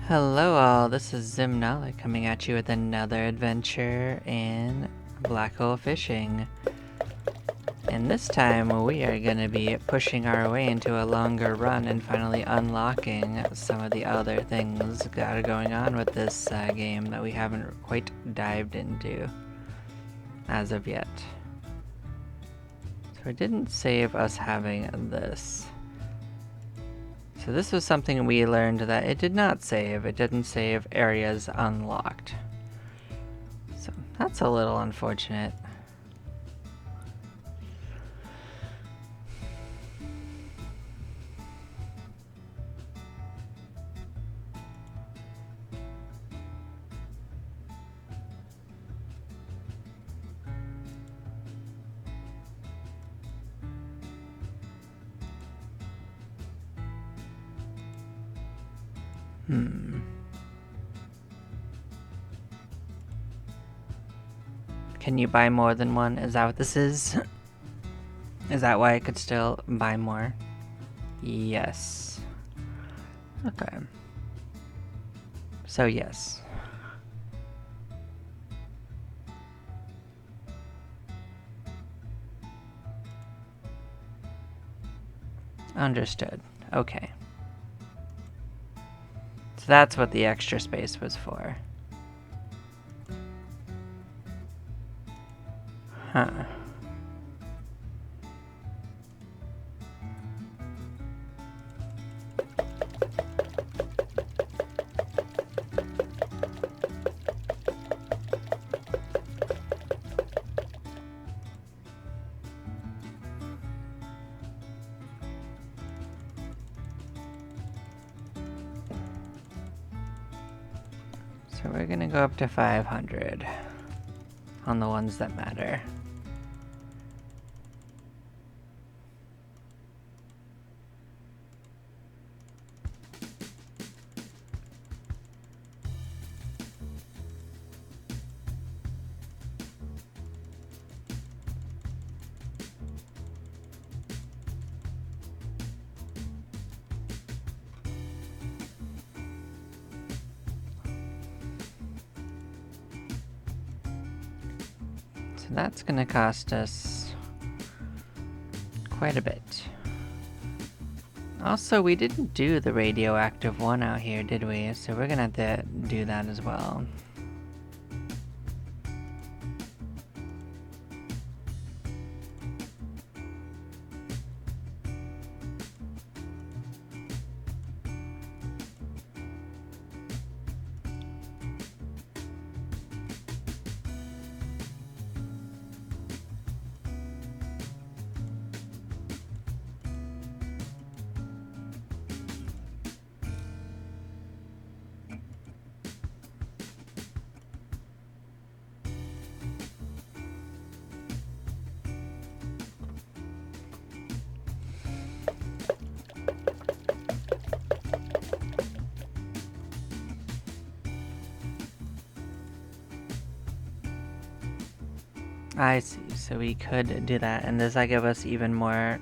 Hello all, this is Zimnala coming at you with another adventure in Black Hole Fishing. And this time we are going to be pushing our way into a longer run and finally unlocking some of the other things that are going on with this game that we haven't quite dived into as of yet. So it didn't save us having this. So this was something we learned that it did not save. It didn't save areas unlocked. So that's a little unfortunate. Can you buy more than one? Is that what this is? Is that why I could still buy more? Yes. Okay. So yes. Understood. Okay. So that's what the extra space was for. Huh. So we're gonna go up to 500 on the ones that matter. So that's gonna cost us quite a bit. Also, we didn't do the radioactive one out here, did we? So we're gonna have to do that as well. I see, so we could do that. And does that give us even more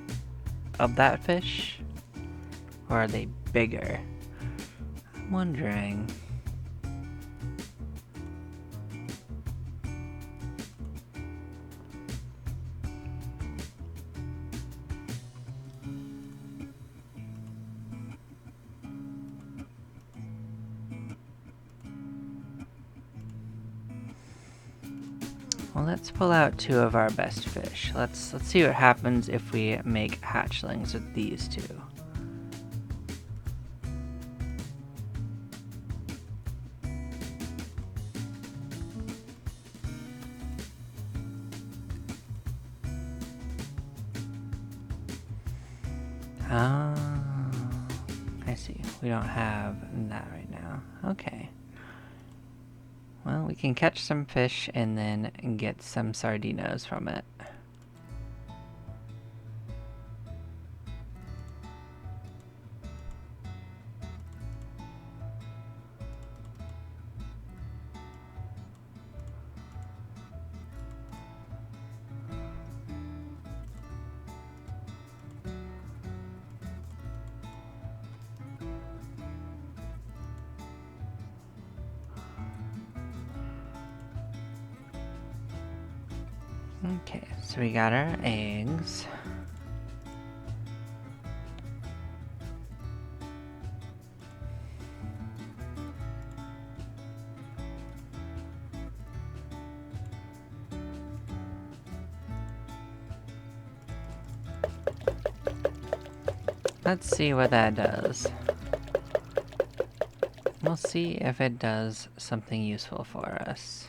of that fish? Or are they bigger? I'm wondering. Well, let's pull out two of our best fish. Let's see what happens if we make hatchlings with these two. Oh, I see. We don't have that right now. Okay. Well, we can catch some fish and then get some sardinos from it. Okay, so we got our eggs. Let's see what that does. We'll see if it does something useful for us.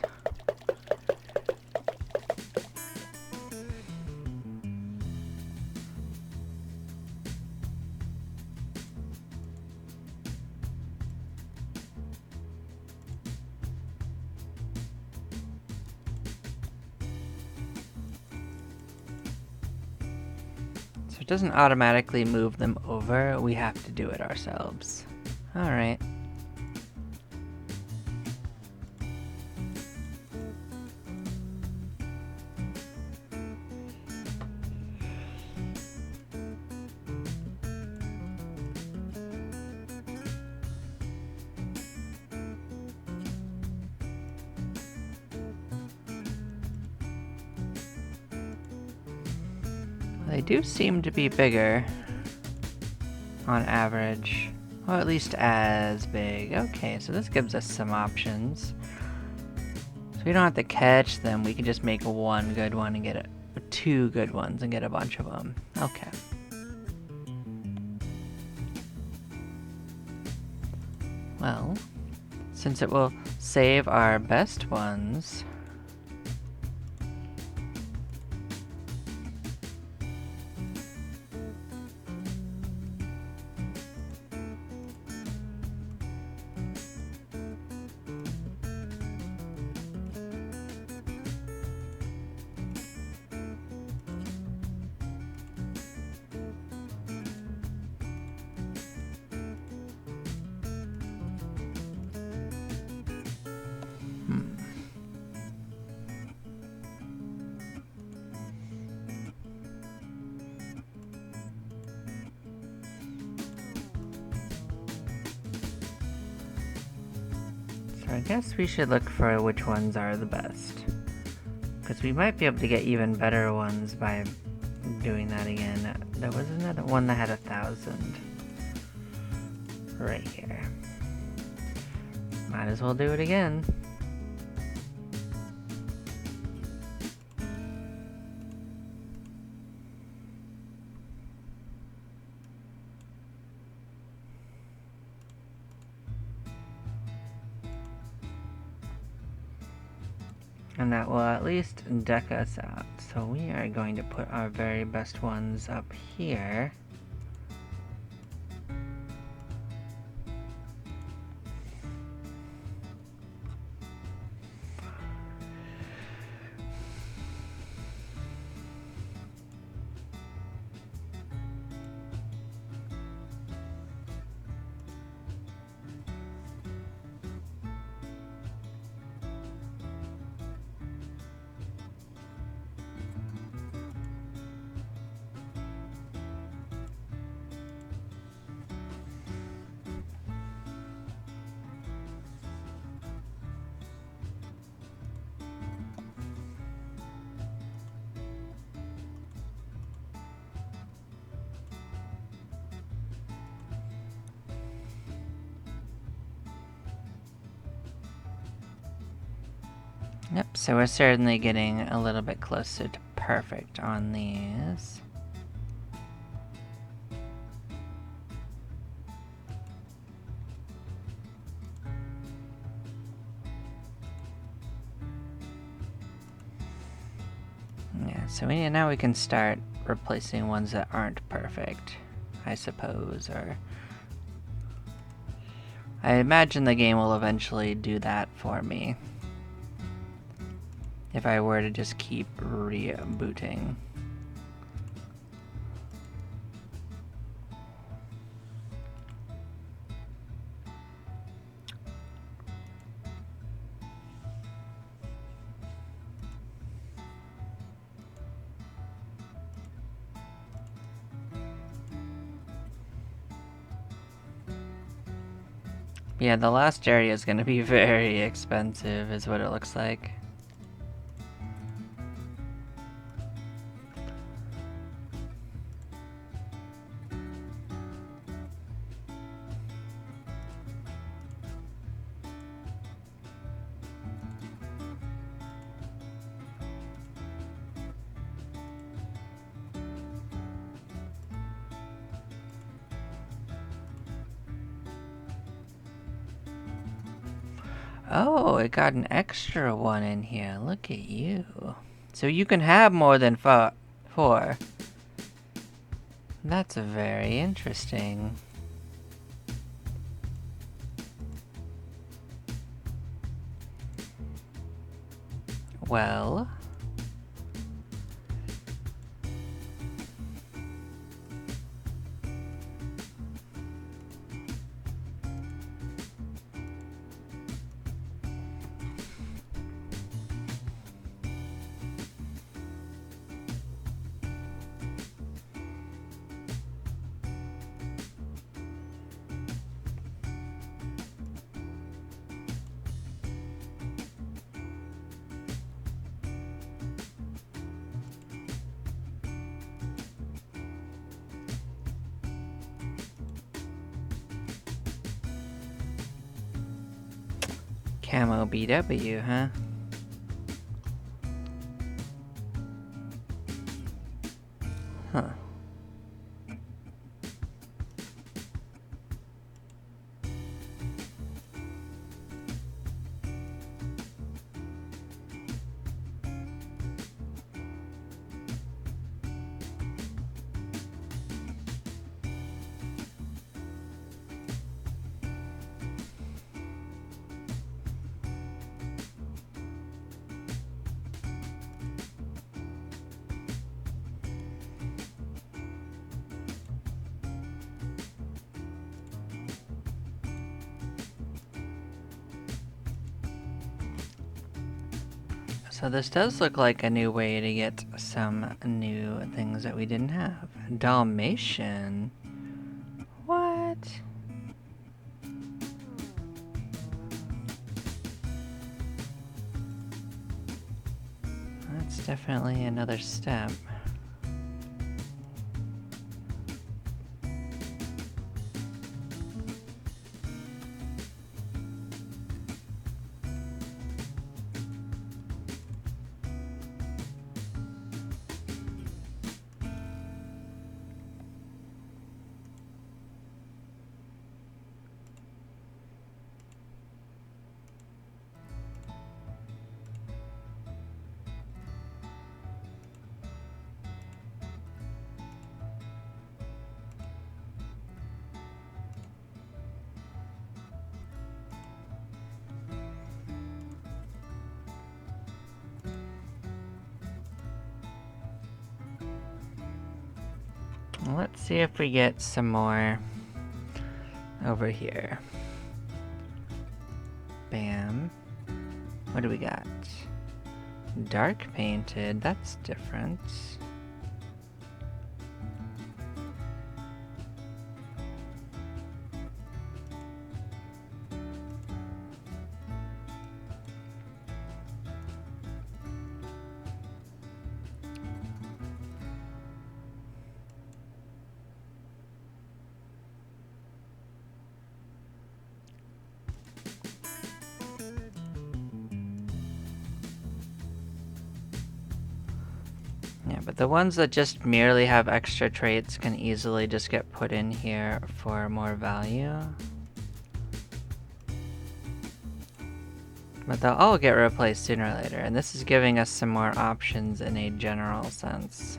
So it doesn't automatically move them over, we have to do it ourselves. Alright. They do seem to be bigger on average, or at least as big. Okay, so this gives us some options. So we don't have to catch them, we can just make one good one and get two good ones and get a bunch of them. Okay. Well, since it will save our best ones, so I guess we should look for which ones are the best. Because we might be able to get even better ones by doing that again. There was another one that had 1,000. Right here. Might as well do it again. And that will at least deck us out. So we are going to put our very best ones up here. Yep, so we're certainly getting a little bit closer to perfect on these. Yeah, so now we can start replacing ones that aren't perfect, I suppose, or... I imagine the game will eventually do that for me. If I were to just keep rebooting. Yeah, the last area is going to be very expensive, is what it looks like. Oh, it got an extra one in here. Look at you. So you can have more than four. That's very interesting. Well... Camo BW, huh? Huh. So this does look like a new way to get some new things that we didn't have. Dalmatian? What? That's definitely another step. Let's see if we get some more over here. Bam. What do we got? Dark painted, that's different. Yeah, but the ones that just merely have extra traits can easily just get put in here for more value. But they'll all get replaced sooner or later, and this is giving us some more options in a general sense.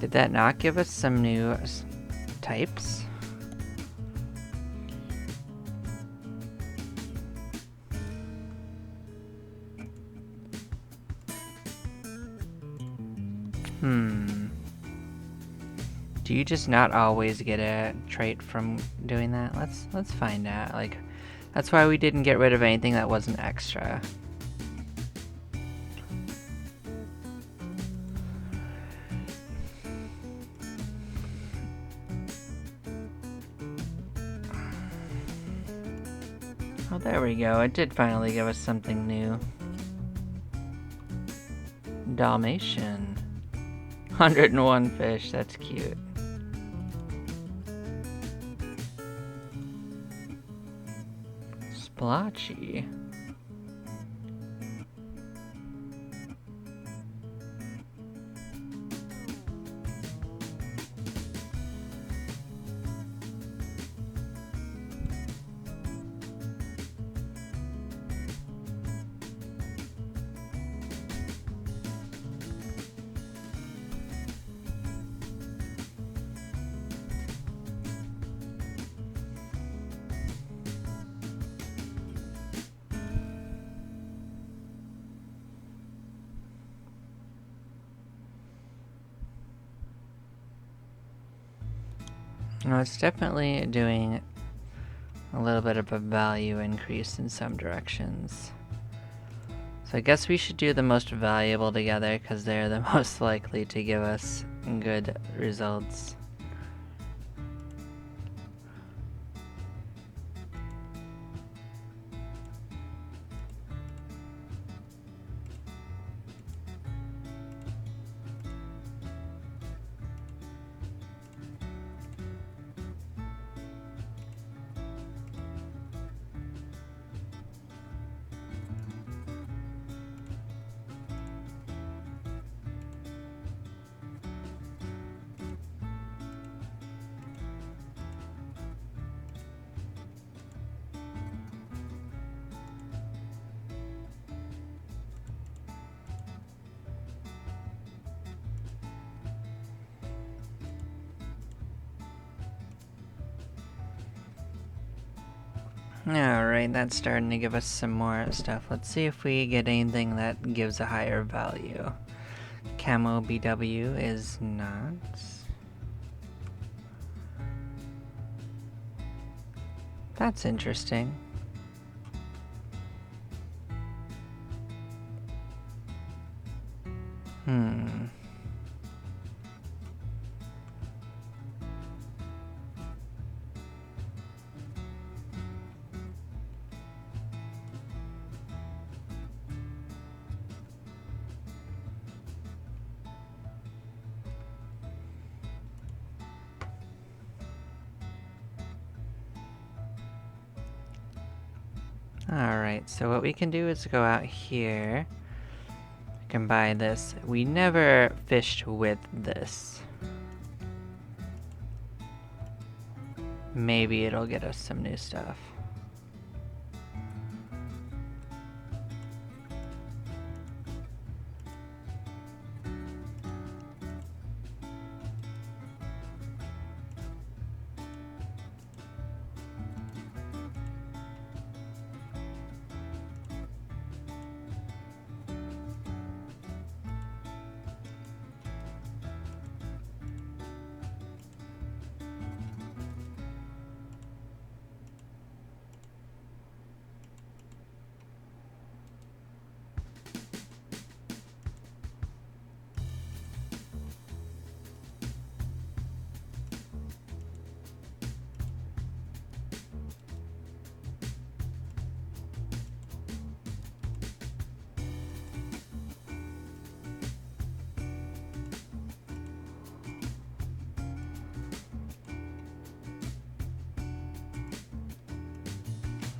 Did that not give us some new types? Do you just not always get a trait from doing that? Let's find out. Like, that's why we didn't get rid of anything that wasn't extra. Oh, there we go. It did finally give us something new. Dalmatian. 101 fish, that's cute. Splotchy. No, it's definitely doing a little bit of a value increase in some directions. So I guess we should do the most valuable together because they're the most likely to give us good results. Alright, that's starting to give us some more stuff. Let's see if we get anything that gives a higher value. Camo BW is not. That's interesting. Alright, so what we can do is go out here. We can buy this. We never fished with this. Maybe it'll get us some new stuff.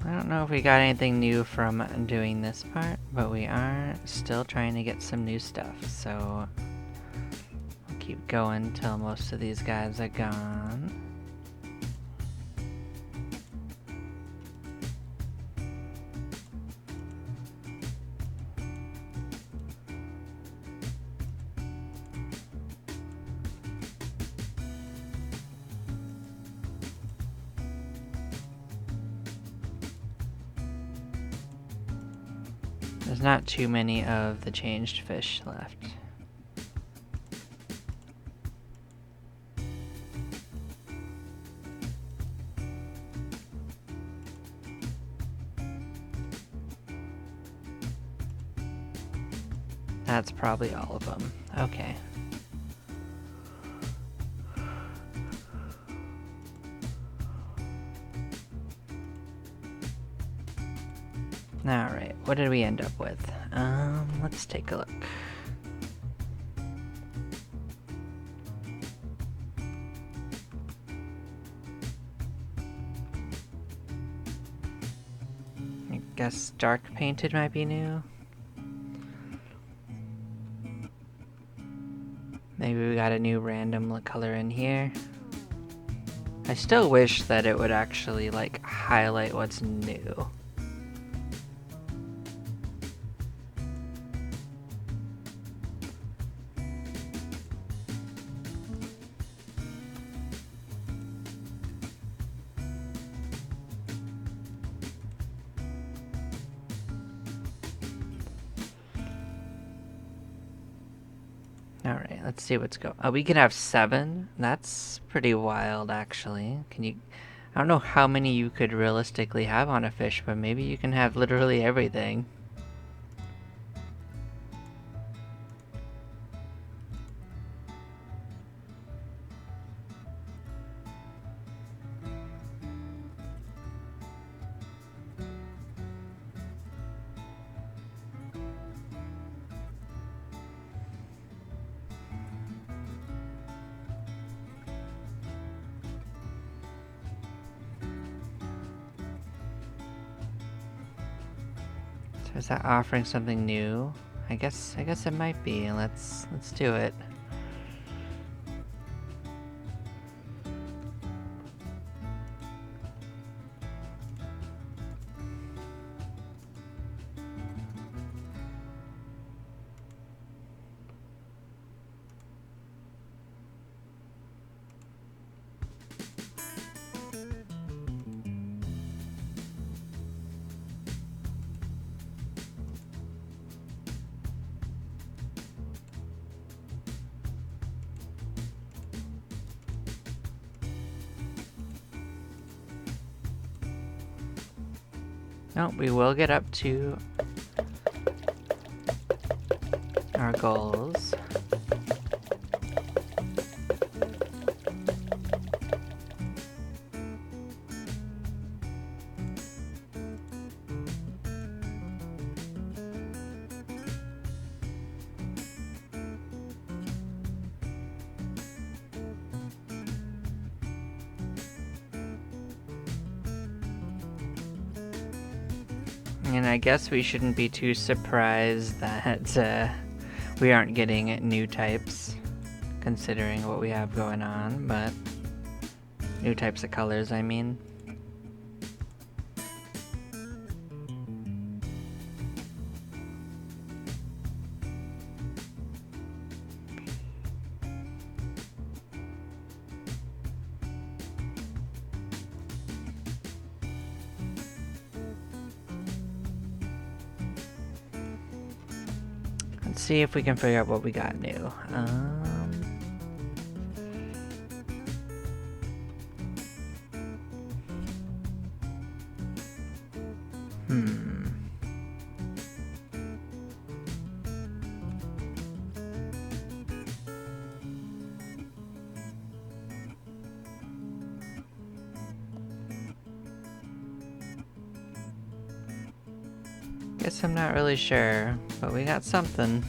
I don't know if we got anything new from doing this part, but we are still trying to get some new stuff, so I'll keep going till most of these guys are gone. There's not too many of the changed fish left. That's probably all of them. Okay. Alright, what did we end up with? Let's take a look. I guess dark painted might be new. Maybe we got a new random color in here. I still wish that it would actually like highlight what's new. Alright, let's see what's going on. Oh, we can have 7? That's pretty wild, actually. Can you... I don't know how many you could realistically have on a fish, but maybe you can have literally everything. So is that offering something new? I guess it might be. Let's do it. No, we will get up to our goals. And I guess we shouldn't be too surprised that we aren't getting new types, considering what we have going on, but new types of colors, I mean. Let's see if we can figure out what we got new. Guess I'm not really sure, but we got something.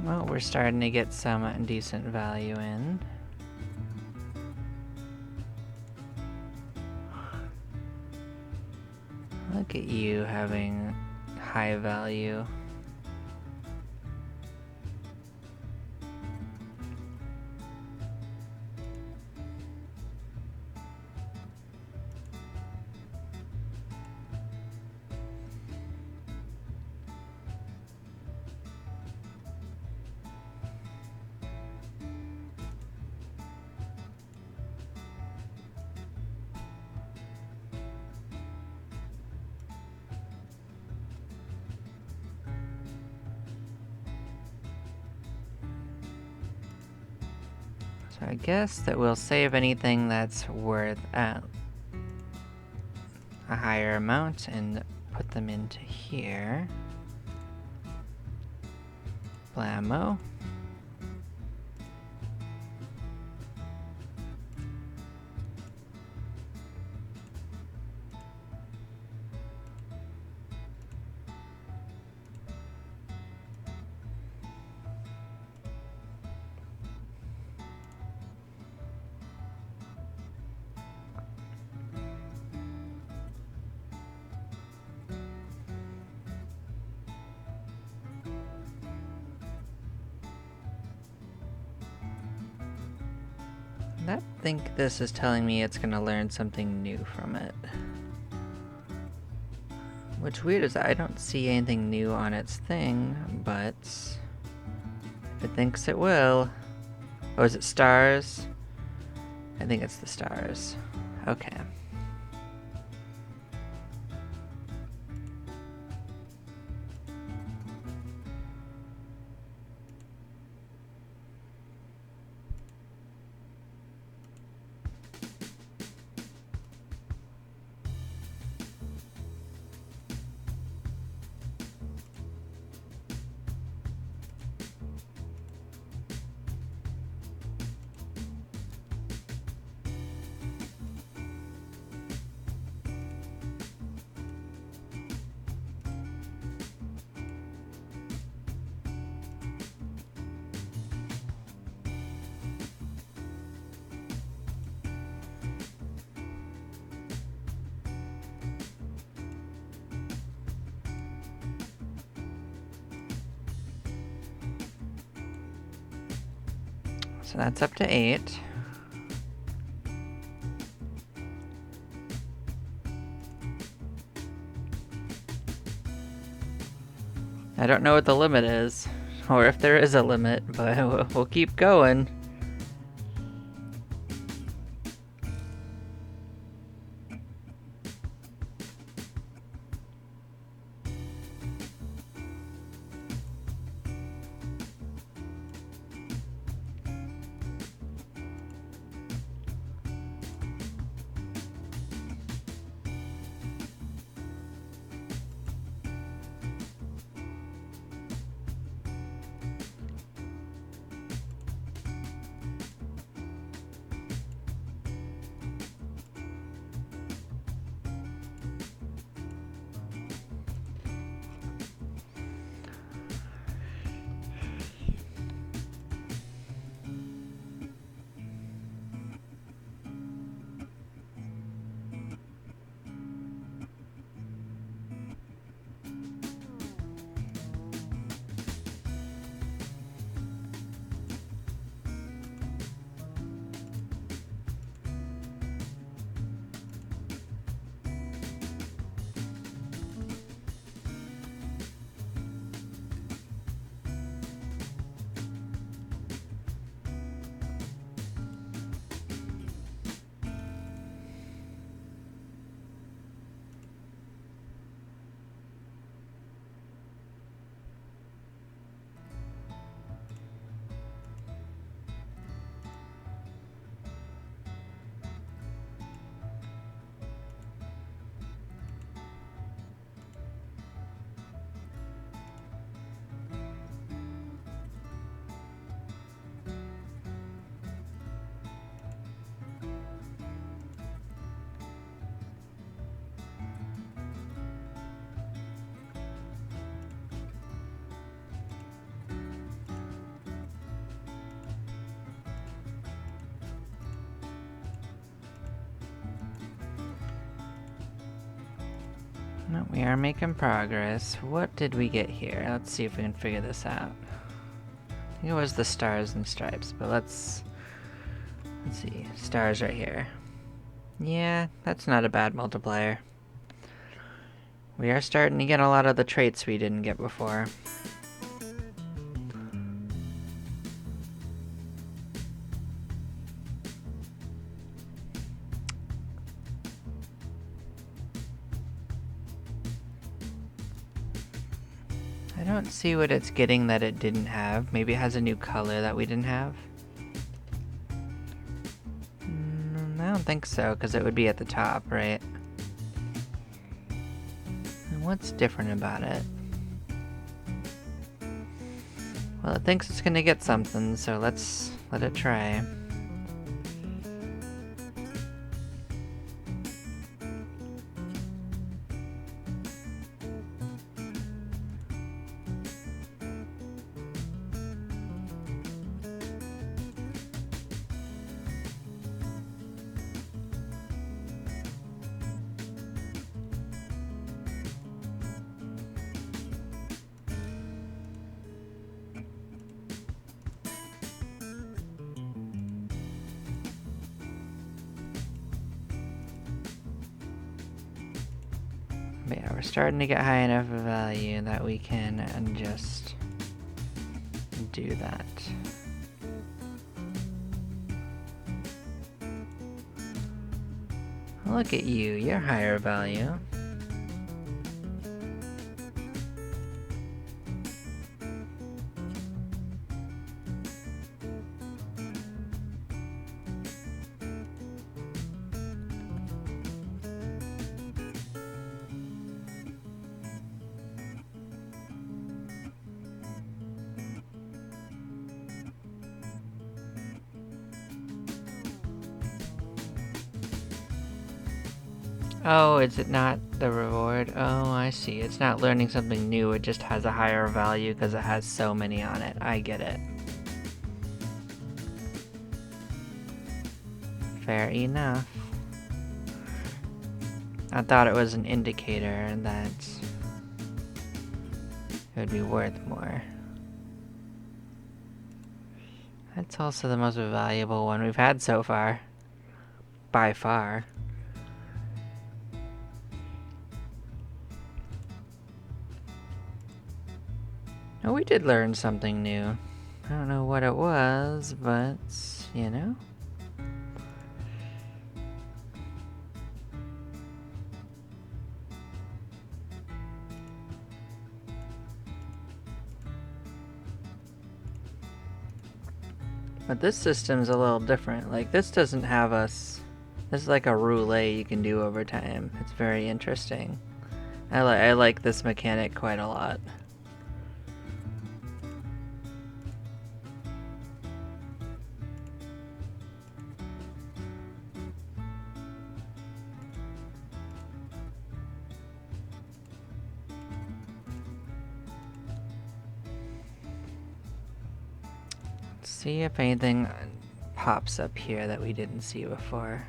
Well, we're starting to get some decent value in. Look at you having high value. So I guess that we'll save anything that's worth a higher amount and put them into here. Blammo. I think this is telling me it's gonna learn something new from it. Which weird is I don't see anything new on its thing, but if it thinks it will. Oh, is it stars? I think it's the stars. Okay. So that's up to 8. I don't know what the limit is, or if there is a limit, but we'll keep going. No, we are making progress. What did we get here? Let's see if we can figure this out. I think it was the stars and stripes, but let's see. Stars right here. Yeah, that's not a bad multiplier. We are starting to get a lot of the traits we didn't get before. I don't see what it's getting that it didn't have. Maybe it has a new color that we didn't have. I don't think so, because it would be at the top, right? And what's different about it? Well, it thinks it's gonna get something, so let's let it try. But yeah, we're starting to get high enough of value that we can just do that. Look at you, you're higher value. Oh, is it not the reward? Oh, I see. It's not learning something new, it just has a higher value because it has so many on it. I get it. Fair enough. I thought it was an indicator that it would be worth more. That's also the most valuable one we've had so far. By far. Oh, we did learn something new. I don't know what it was, but, you know. But this system's a little different. Like, this doesn't have us... This is like a roulette you can do over time. It's very interesting. I like this mechanic quite a lot. Let's see if anything pops up here that we didn't see before.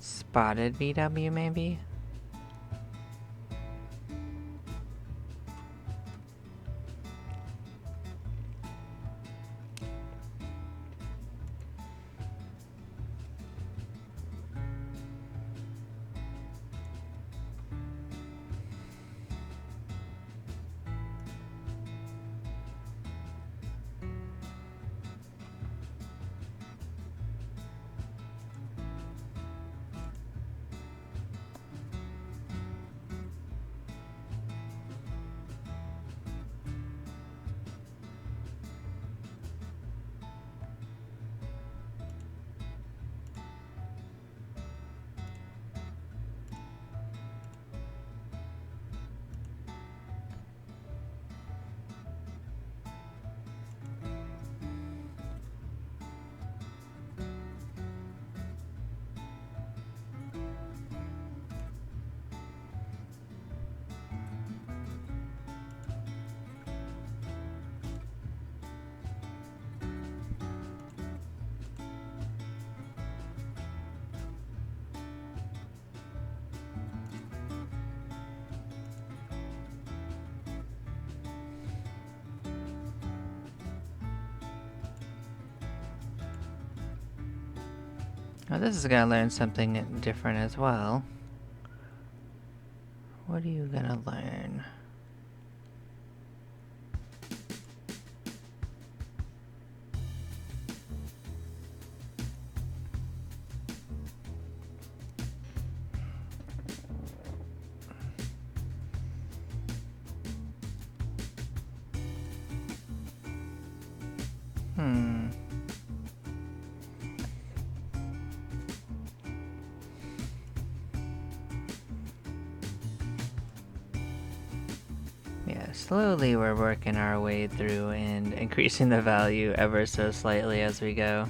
Spotted VW, maybe? Now this is gonna learn something different as well. What are you gonna learn? Yeah, slowly we're working our way through and increasing the value ever so slightly as we go.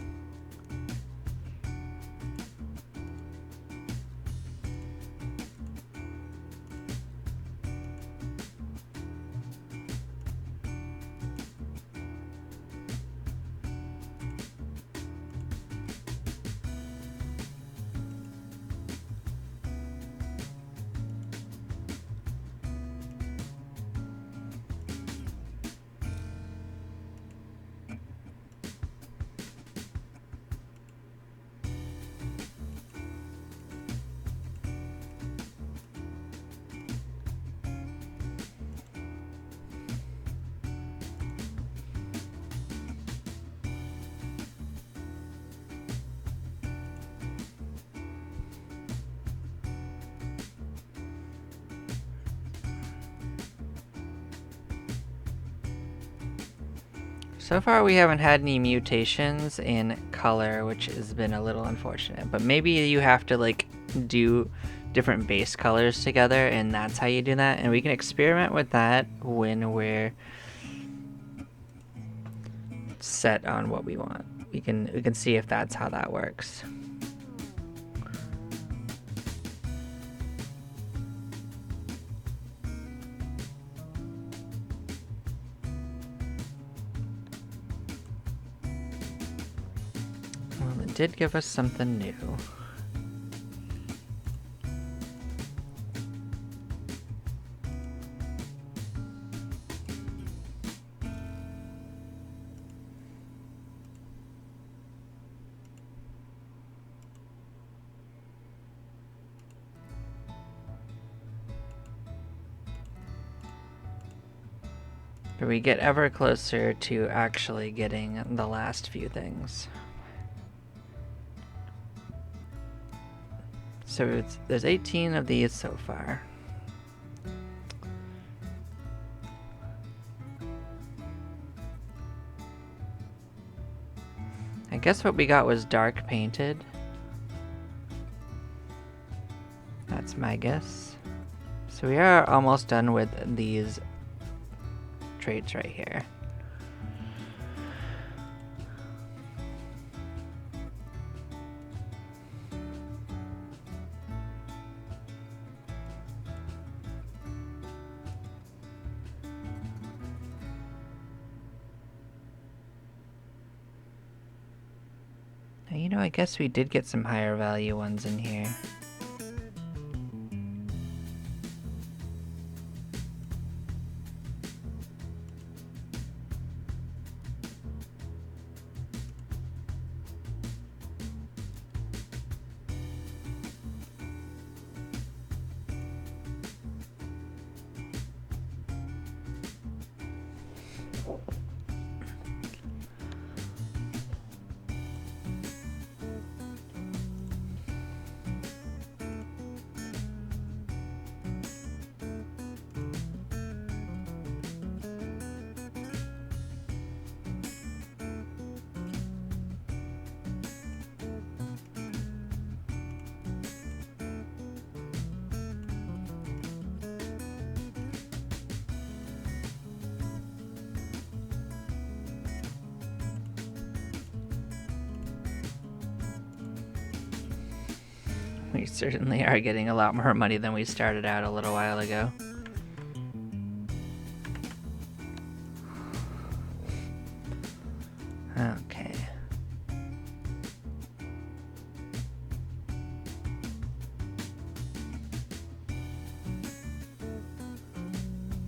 So far we haven't had any mutations in color, which has been a little unfortunate. But maybe you have to like do different base colors together and that's how you do that. And we can experiment with that when we're set on what we want. We can see if that's how that works. Well, it did give us something new. But we get ever closer to actually getting the last few things. So there's 18 of these so far. I guess what we got was dark painted. That's my guess. So we are almost done with these traits right here. Now, you know, I guess we did get some higher value ones in here. We certainly are getting a lot more money than we started out a little while ago. Okay.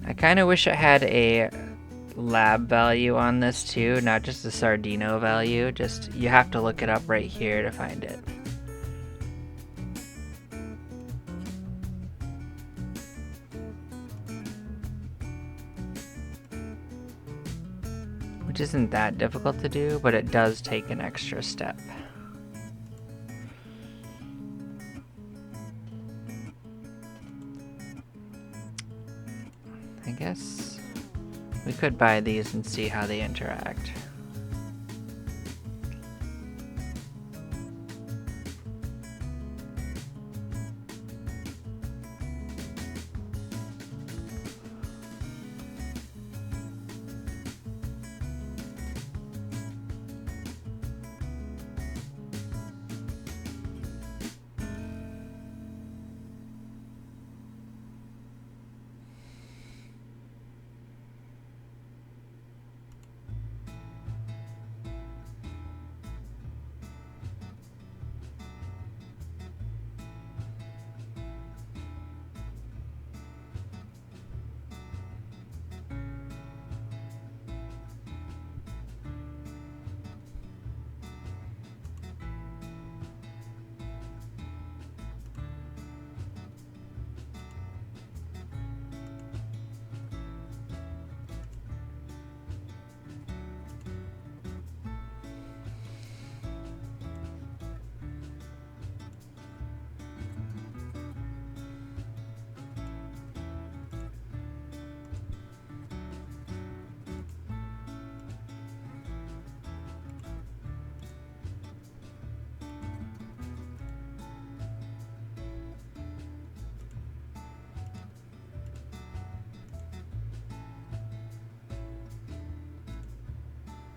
I kind of wish it had a lab value on this too, not just a Sardino value. Just, you have to look it up right here to find it. which isn't that difficult to do, but it does take an extra step. I guess we could buy these and see how they interact.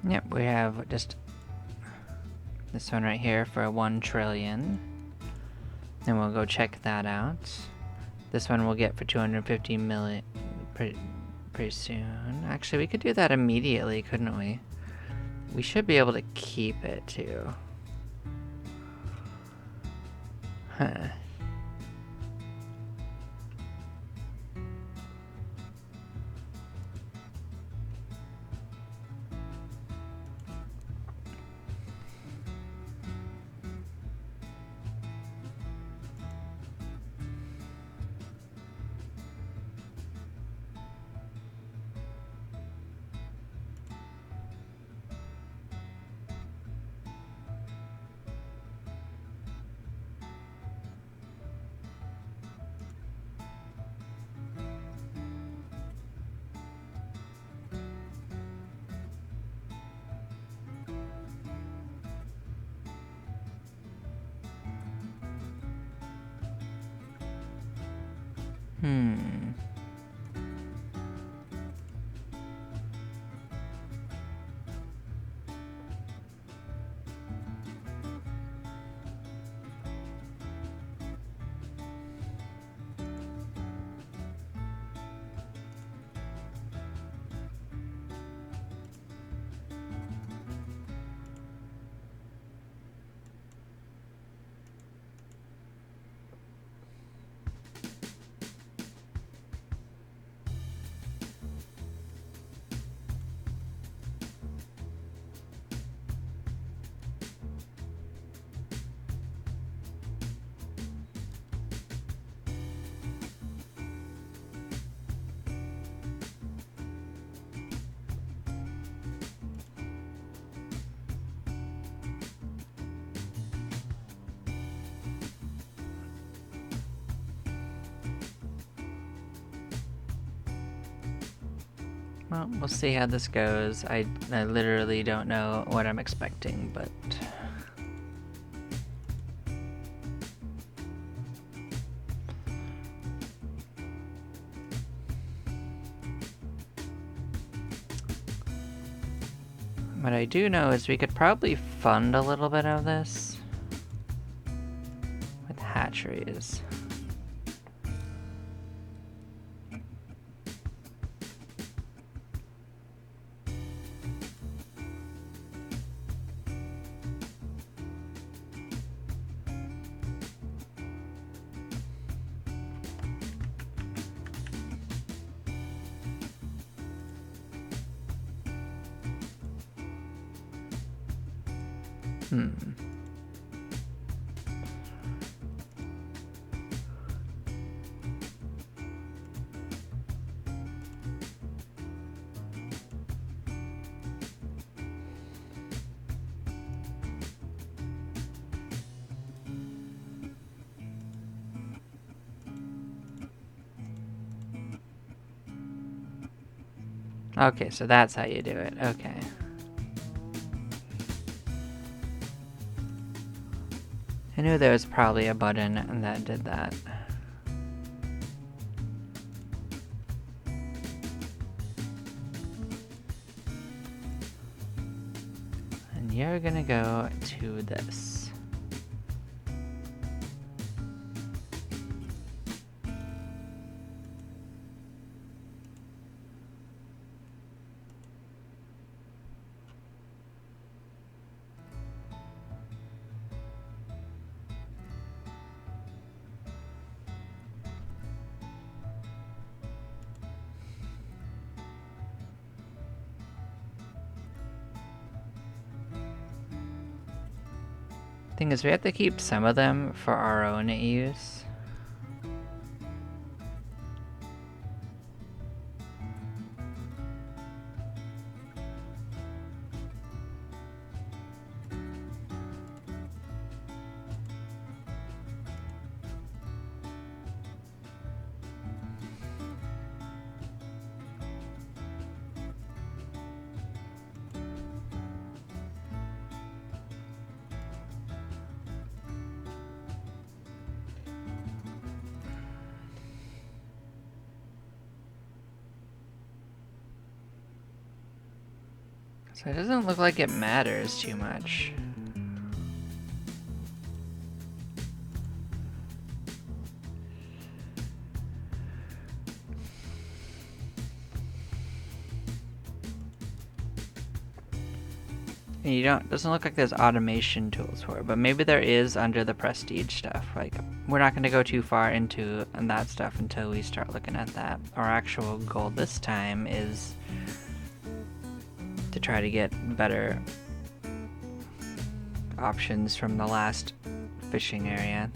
Yep, we have just this one right here for 1 trillion. And we'll go check that out. This one we'll get for 250 million pretty soon. Actually, we could do that immediately, couldn't we? We should be able to keep it too. Huh. Hmm. Well, we'll see how this goes. I literally don't know what I'm expecting, but... What I do know is we could probably fund a little bit of this with hatcheries. Okay, so that's how you do it. Okay. I knew there was probably a button that did that. And you're gonna go to this. Thing is, we have to keep some of them for our own use. So it doesn't look like it matters too much. And you don't, doesn't look like there's automation tools for it, but maybe there is under the prestige stuff. Like, we're not gonna go too far into that stuff until we start looking at that. Our actual goal this time is to try to get better options from the last fishing area.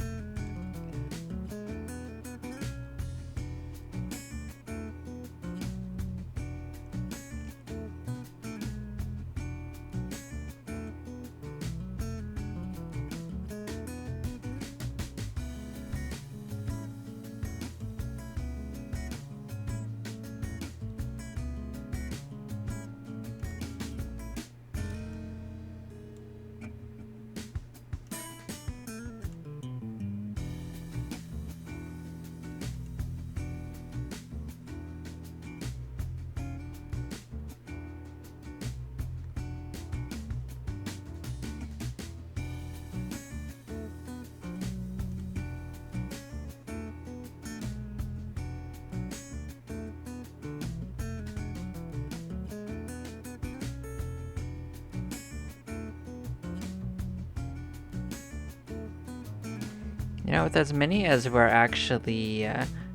You know, with as many as we're actually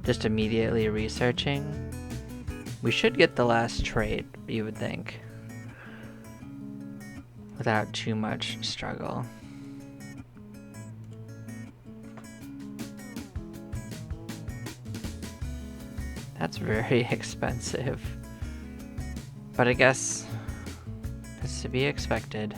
just immediately researching, we should get the last trait, you would think, without too much struggle. That's very expensive. But I guess it's to be expected.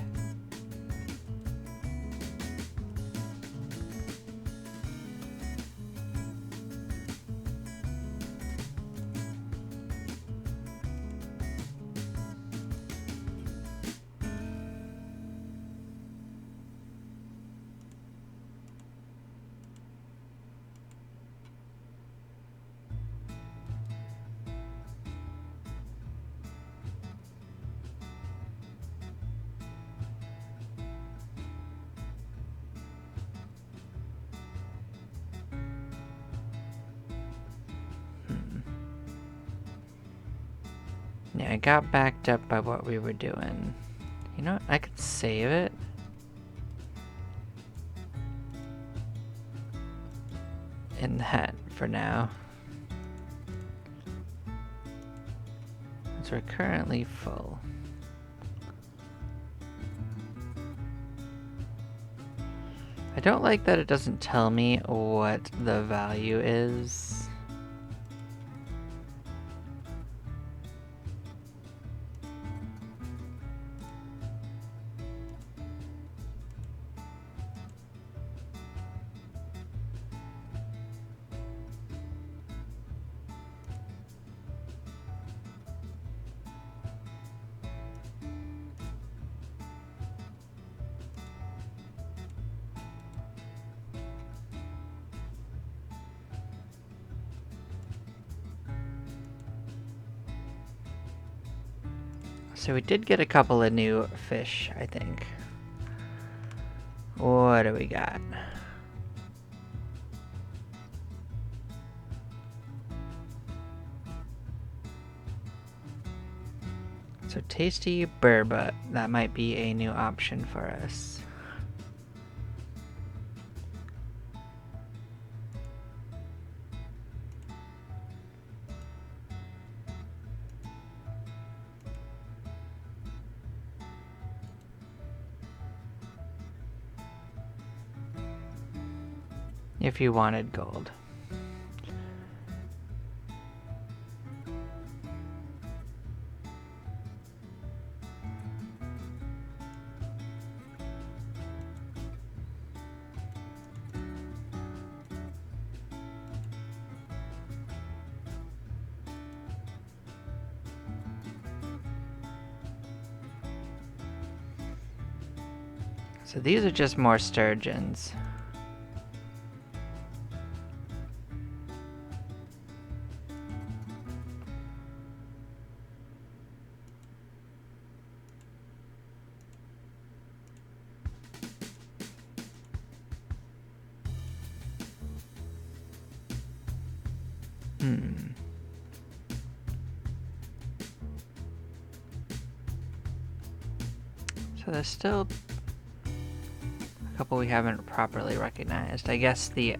Yeah, I got backed up by what we were doing. You know what? I could save it. In that for now. So we're currently full. I don't like that it doesn't tell me what the value is. So we did get a couple of new fish, I think. What do we got? So tasty burbot, that might be a new option for us. If you wanted gold. So these are just more sturgeons. So there's still a couple we haven't properly recognized. I guess the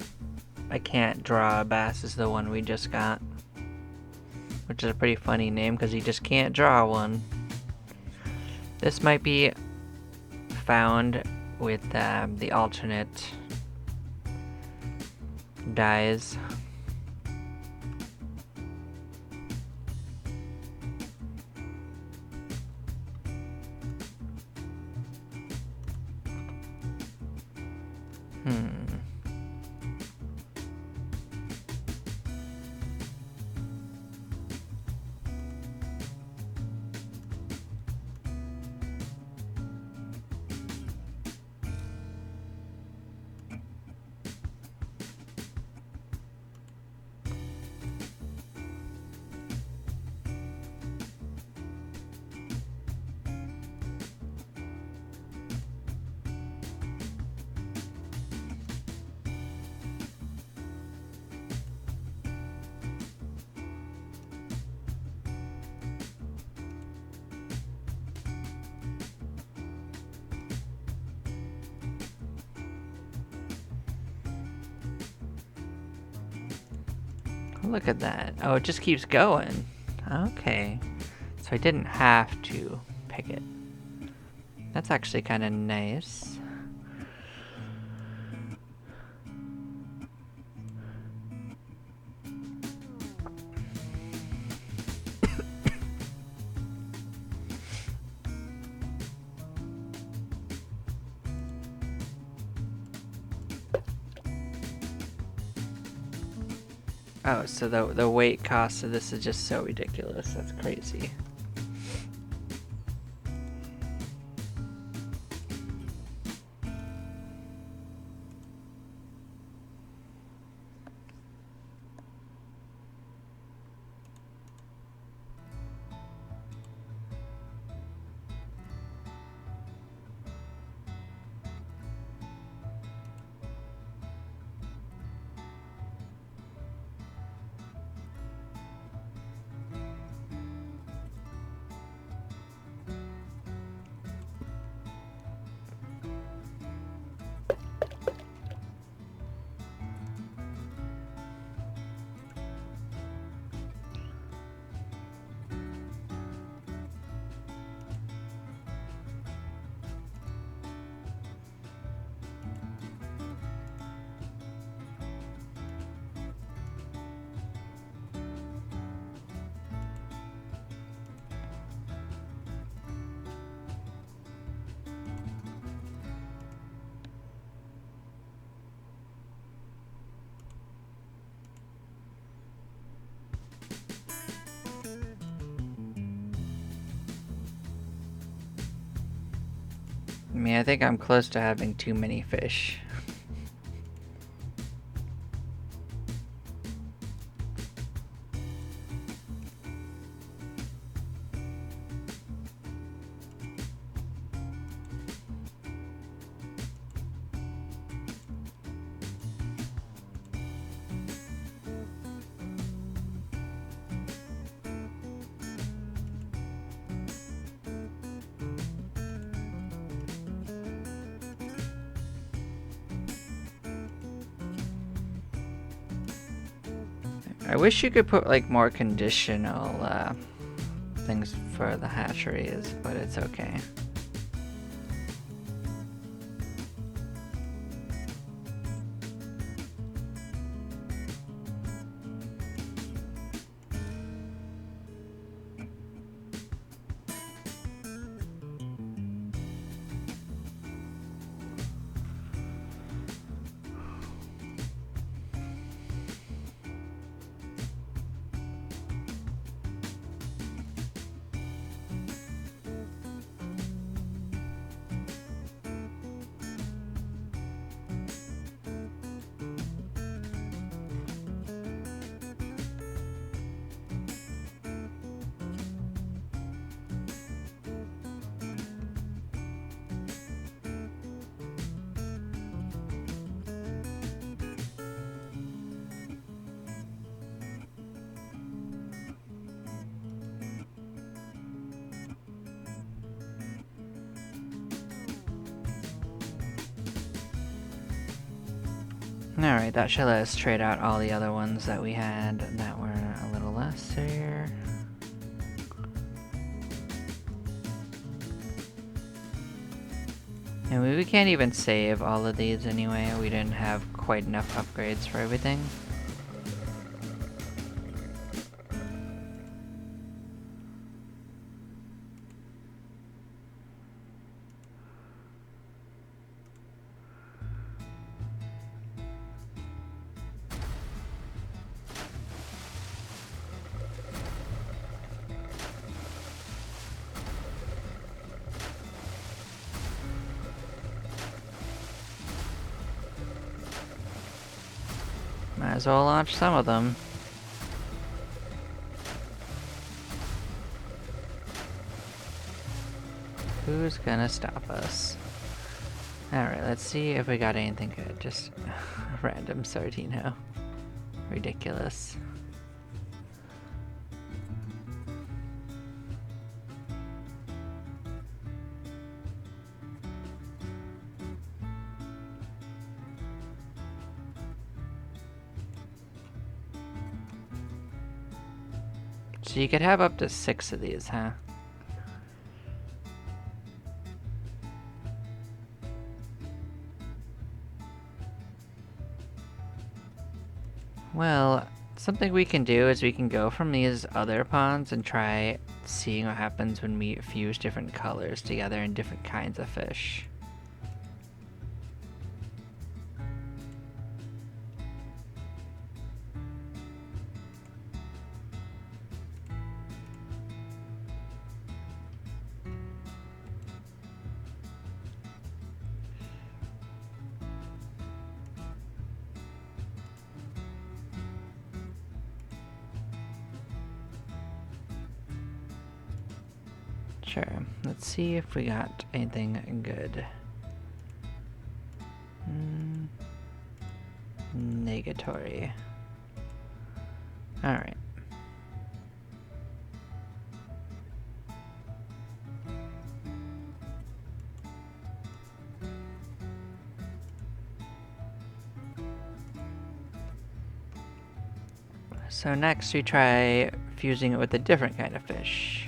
I can't draw a bass is the one we just got. Which is a pretty funny name because you just can't draw one. This might be found with the alternate dyes. Look at that. Oh, it just keeps going. Okay. So I didn't have to pick it. That's actually kind of nice. Oh, so the weight cost of this is just so ridiculous. That's crazy. I mean, I think I'm close to having too many fish. I wish you could put like more conditional things for the hatcheries, but it's okay. Alright, that should let us trade out all the other ones that we had that were a little lesser. And we can't even save all of these anyway, we didn't have quite enough upgrades for everything. Might as well launch some of them. Who's gonna stop us? Alright, let's see if we got anything good. Just random Sardino. Ridiculous. So you could have up to 6 of these, huh? Well, something we can do is we can go from these other ponds and try seeing what happens when we fuse different colors together in different kinds of fish. Sure, let's see if we got anything good. Negatory. Alright. So next we try fusing it with a different kind of fish.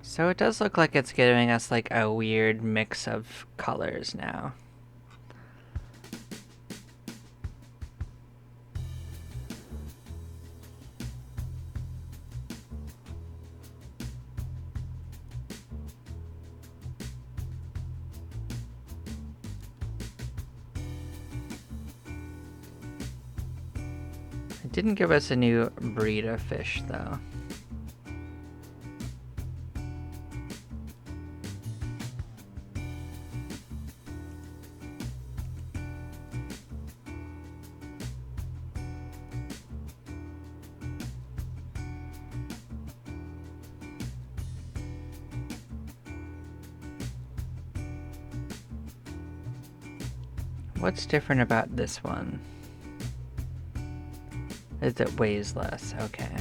So it does look like it's giving us like a weird mix of colors now. It didn't give us a new breed of fish though. what's different about this one? Is it weighs less? Okay.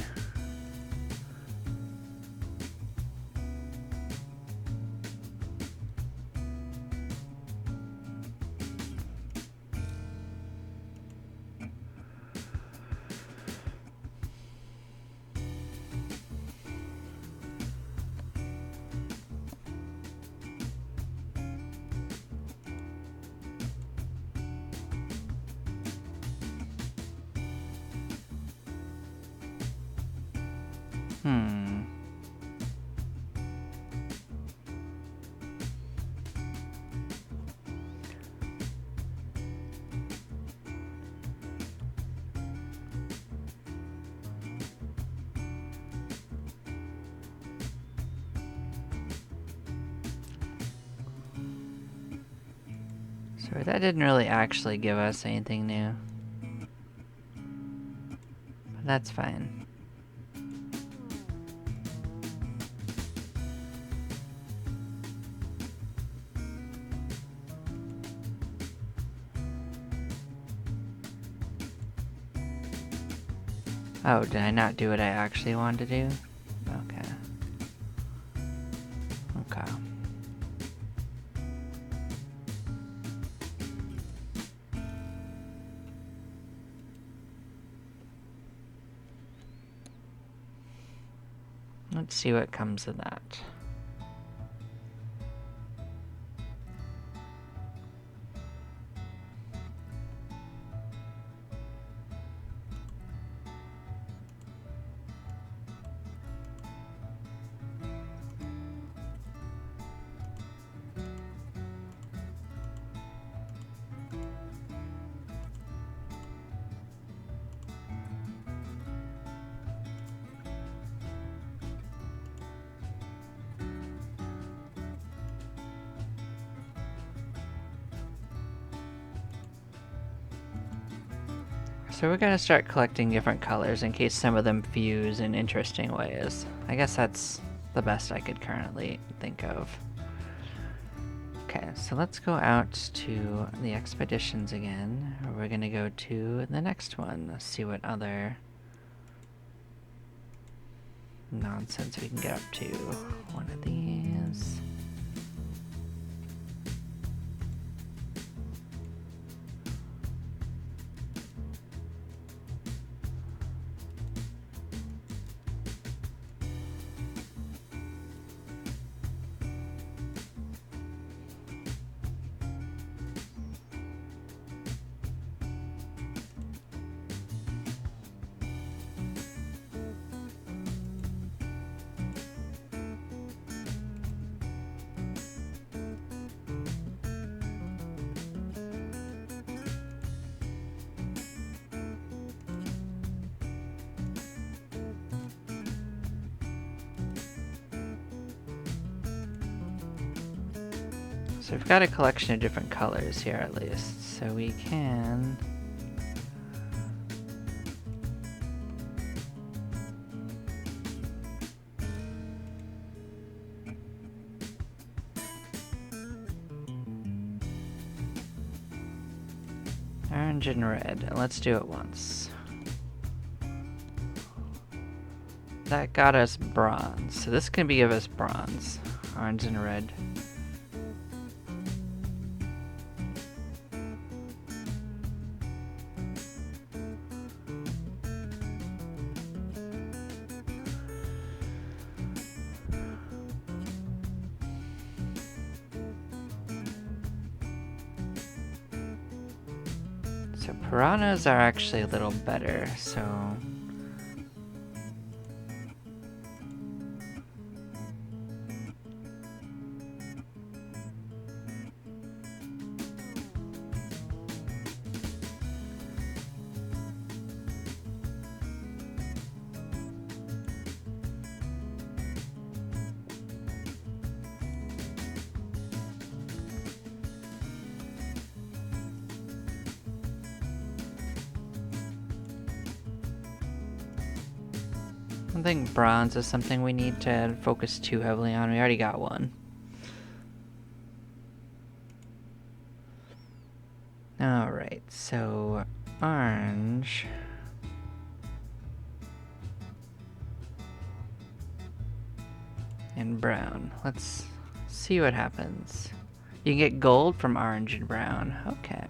So that didn't really actually give us anything new. But that's fine. Oh, did I not do what I actually wanted to do? Okay. Okay. Let's see what comes of that. So we're gonna start collecting different colors in case some of them fuse in interesting ways. I guess that's the best I could currently think of. Okay, so let's go out to the expeditions again. We're gonna go to the next one. Let's see what other nonsense we can get up to. One of these. So we've got a collection of different colors here at least, so we can... Orange and red. Let's do it once. That got us bronze, so this can give us bronze. Orange and red. So piranhas are actually a little better, so... I don't think bronze is something we need to focus too heavily on. We already got one. Alright, so orange. And brown. Let's see what happens. You can get gold from orange and brown. Okay.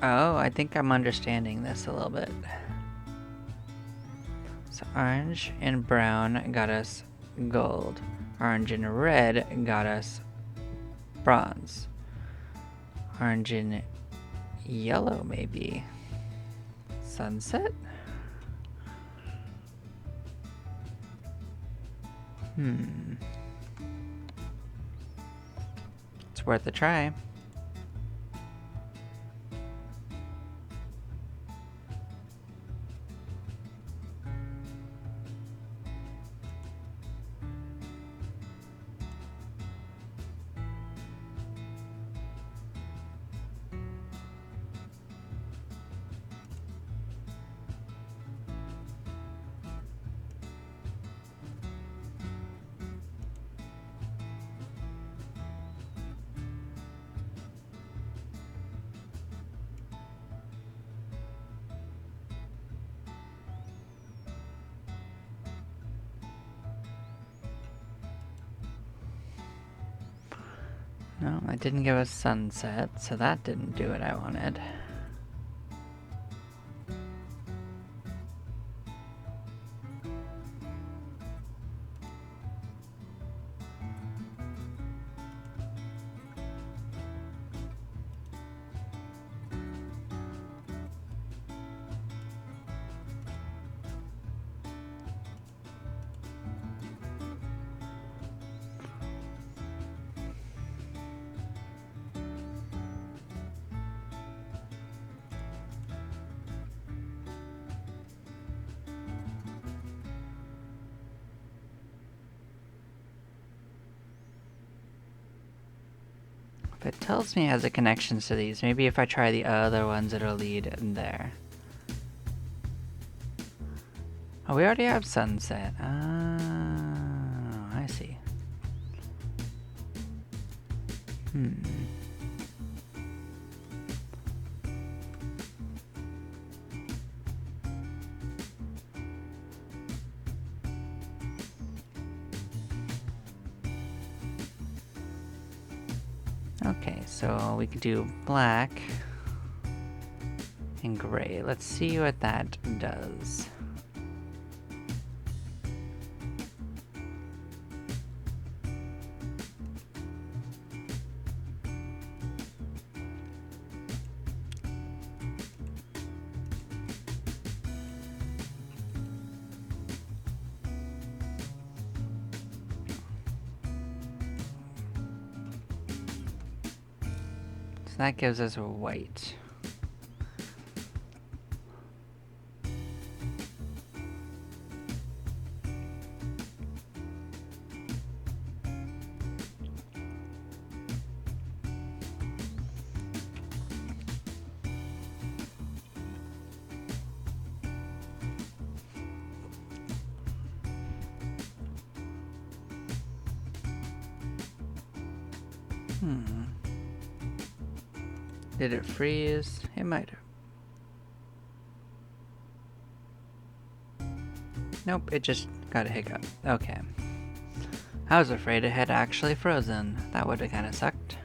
Oh, I think I'm understanding this a little bit. So orange and brown got us gold. Orange and red got us bronze. Orange and yellow, maybe. Sunset? It's worth a try. No, it didn't give us sunset, so that didn't do what I wanted. If it tells me it has a connections to these, maybe if I try the other ones it'll lead in there. Oh, we already have sunset. Oh, I see. Okay, so we can do black and gray. Let's see what that does. So that gives us a white. Did it freeze? It might have. Nope, it just got a hiccup. Okay. I was afraid it had actually frozen. That would have kind of sucked.